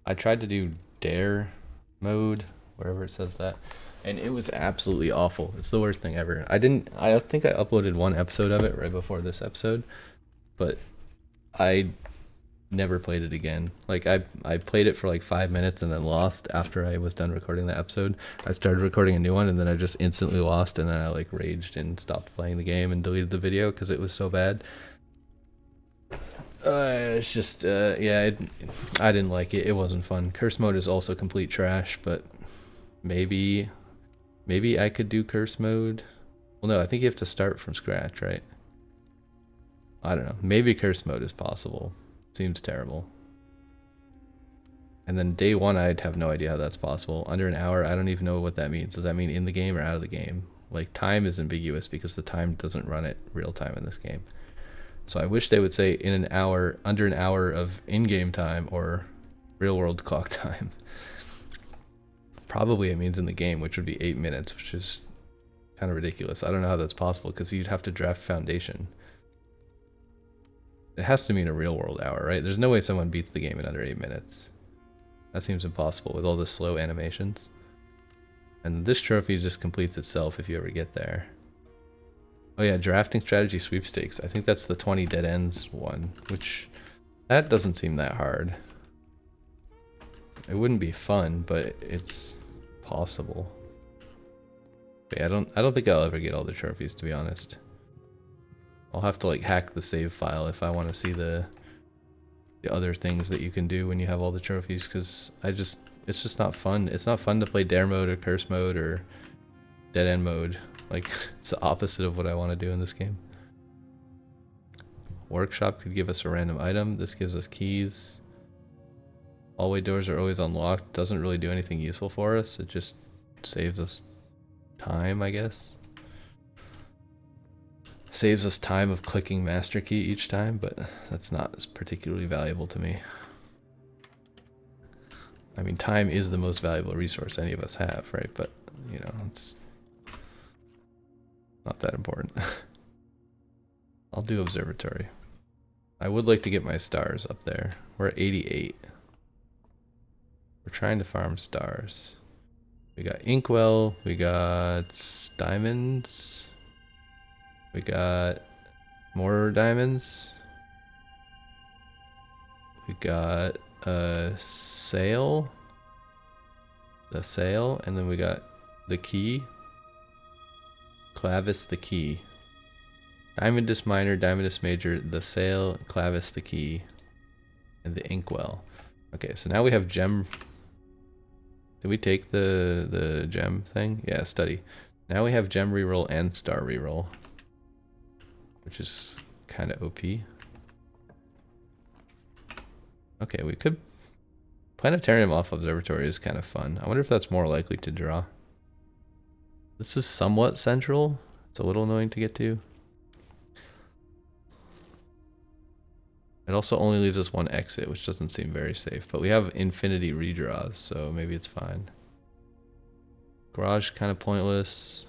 I tried to do dare mode, wherever it says that, and it was absolutely awful. It's the worst thing ever. I think I uploaded one episode of it right before this episode, but I never played it again. Like I played it for like 5 minutes and then lost after I was done recording the episode. I started recording a new one and then I just instantly lost, and then I like raged and stopped playing the game and deleted the video because it was so bad. It's just yeah, I didn't like it. It wasn't fun. Curse mode is also complete trash, but maybe I could do curse mode. Well, no, I think you have to start from scratch, right? I don't know. Maybe curse mode is possible. Seems terrible. And then day 1, I'd have no idea how that's possible. Under an hour, I don't even know what that means. Does that mean in the game or out of the game? Like, time is ambiguous because the time doesn't run at real time in this game. So I wish they would say in an hour, under an hour of in-game time or real-world clock time. Probably it means in the game, which would be 8 minutes, which is kind of ridiculous. I don't know how that's possible because you'd have to draft Foundation. It has to mean a real-world hour, right? There's no way someone beats the game in under 8 minutes. That seems impossible with all the slow animations. And this trophy just completes itself if you ever get there. Oh yeah, drafting strategy sweepstakes. I think that's the 20 dead ends one, which that doesn't seem that hard. It wouldn't be fun, but it's possible. But yeah, I don't think I'll ever get all the trophies, to be honest. I'll have to like hack the save file if I want to see the other things that you can do when you have all the trophies, because it's just not fun. It's not fun to play dare mode or curse mode or dead end mode. Like, it's the opposite of what I want to do in this game. Workshop could give us a random item. This gives us keys. Hallway doors are always unlocked. Doesn't really do anything useful for us. It just saves us time, I guess. Saves us time of clicking master key each time, but that's not particularly valuable to me. I mean, time is the most valuable resource any of us have, right? But, you know, it's not that important. I'll do observatory. I would like to get my stars up there. We're at 88. We're trying to farm stars. We got inkwell, we got diamonds, we got more diamonds, we got a sail, and then we got the key. Clavis the key. Diamondus minor, Diamondus major, the sail, Clavis the key, and the inkwell. Okay, so now we have gem. Did we take the gem thing? Yeah, study. Now we have gem reroll and star reroll, which is kind of OP. Okay, we could... Planetarium off observatory is kind of fun. I wonder if that's more likely to draw. This is somewhat central. It's a little annoying to get to. It also only leaves us one exit, which doesn't seem very safe. But we have infinity redraws, so maybe it's fine. Garage kind of pointless.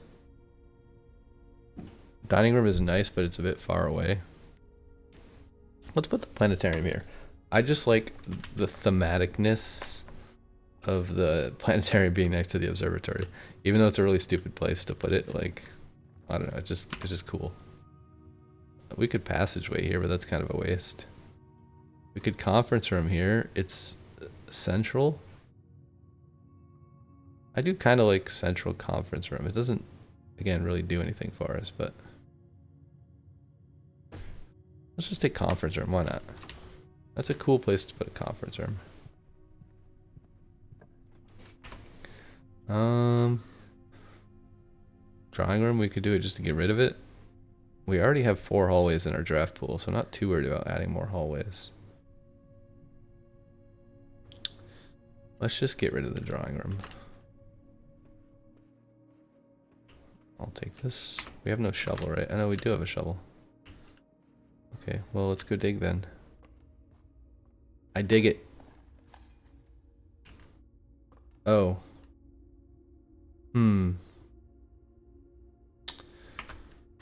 Dining room is nice, but it's a bit far away. Let's put the planetarium here. I just like the thematicness of the planetarium being next to the observatory. Even though it's a really stupid place to put it, like, I don't know, it's just cool. We could passageway here, but that's kind of a waste. We could conference room here. It's central. I do kind of like central conference room. It doesn't, again, really do anything for us, but let's just take conference room. Why not? That's a cool place to put a conference room. Drawing room, we could do it just to get rid of it. We already have 4 hallways in our draft pool, so I'm not too worried about adding more hallways. Let's just get rid of the drawing room. I'll take this. We have no shovel, right? I know we do have a shovel. Okay, well, let's go dig then. I dig it. Oh.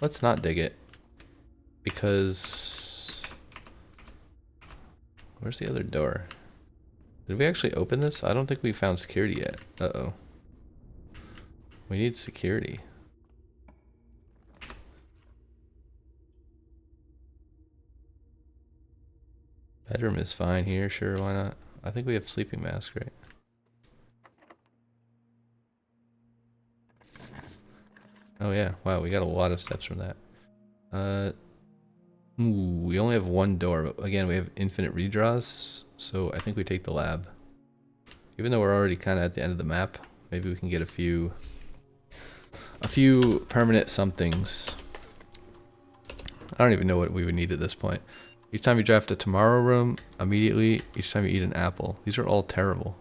Let's not dig it. Because... where's the other door? Did we actually open this? I don't think we found security yet. Uh-oh. We need security. Bedroom is fine here, sure, why not? I think we have sleeping mask, right? Oh yeah, wow, we got a lot of steps from that. We only have 1 door, but again, we have infinite redraws, so I think we take the lab. Even though we're already kind of at the end of the map, maybe we can get a few permanent somethings. I don't even know what we would need at this point. Each time you draft a tomorrow room, immediately, each time you eat an apple. These are all terrible.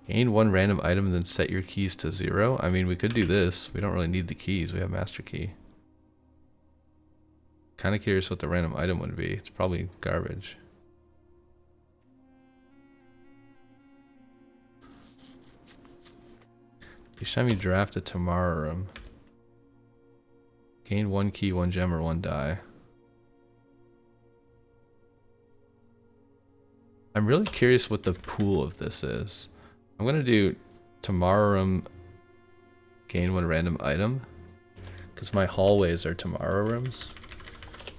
Gain 1 random item and then set your keys to 0. I mean, we could do this. We don't really need the keys. We have master key. Kind of curious what the random item would be. It's probably garbage. Each time you draft a tomorrow room, gain 1 key, 1 gem, or 1 die. I'm really curious what the pool of this is. I'm gonna do tomorrow room, gain 1 random item, because my hallways are tomorrow rooms.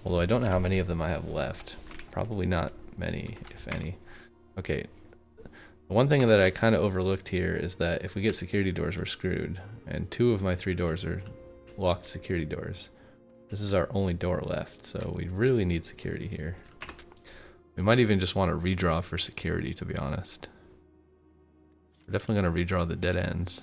Although I don't know how many of them I have left. Probably not many, if any. Okay. The one thing that I kind of overlooked here is that if we get security doors, we're screwed. And 2 of my 3 doors are locked security doors. This is our only door left, so we really need security here. We might even just want to redraw for security, to be honest. We're definitely going to redraw the dead ends.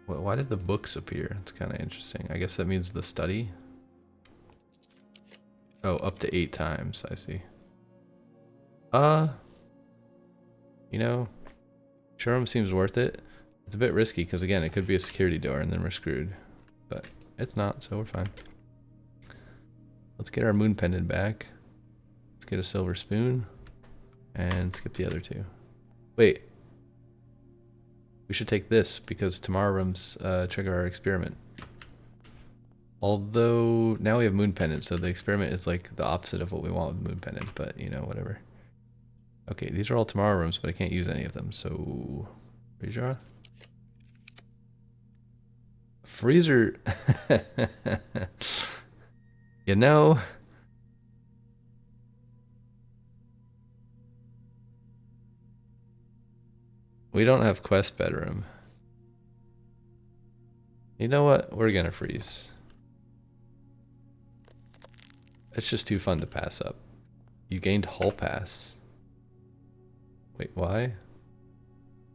Well, why did the books appear? It's kind of interesting. I guess that means the study. Oh, up to 8 times, I see. You know, showroom seems worth it. It's a bit risky because, again, it could be a security door and then we're screwed. But it's not, so we're fine. Let's get our moon pendant back. Let's get a silver spoon. And skip the other 2. Wait. We should take this because tomorrow rooms trigger our experiment. Although now we have moon pendant, so the experiment is like the opposite of what we want with moon pendant, but you know, whatever. Okay, these are all tomorrow rooms, but I can't use any of them, so redraw. Freezer. You know, we don't have quest bedroom. You know what? We're gonna freeze. It's just too fun to pass up. You gained hall pass. Wait, why?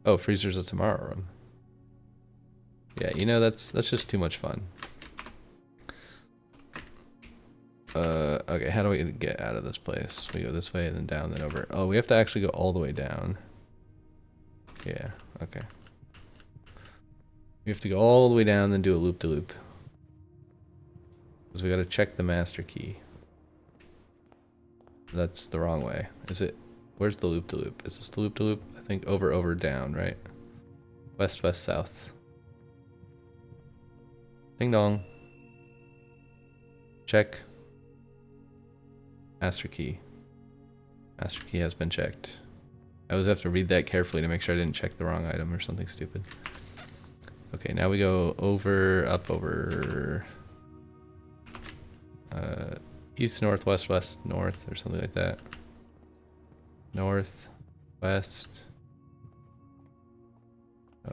Oh, freezer's a tomorrow room. Yeah, you know, that's just too much fun. Okay, how do we get out of this place? We go this way and then down, then over. Oh, we have to actually go all the way down. Yeah, okay. We have to go all the way down, then do a loop-de-loop. Because we gotta check the master key. That's the wrong way. Is it? Where's the loop-de-loop? Is this the loop-de-loop? I think over, over, down, right? West, west, south. Ding dong. Check. Master key. Master key has been checked. I always have to read that carefully to make sure I didn't check the wrong item or something stupid. Okay, now we go over, up, over. East, north, west, west, north, or something like that. North, west,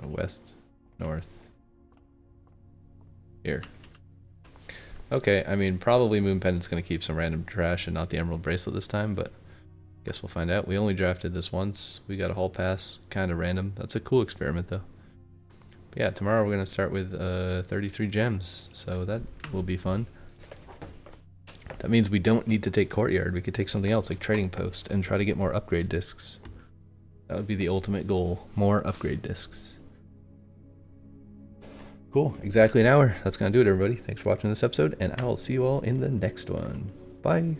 west, north. Here. Okay, I mean, probably Moon Pendant's going to keep some random trash and not the Emerald Bracelet this time, but guess we'll find out. We only drafted this once. We got a hall pass, kind of random. That's a cool experiment, though. But yeah, tomorrow we're going to start with 33 gems, so that will be fun. That means we don't need to take Courtyard. We could take something else, like Trading Post, and try to get more upgrade discs. That would be the ultimate goal, more upgrade discs. Cool, exactly an hour. That's going to do it, everybody. Thanks for watching this episode, and I will see you all in the next one. Bye.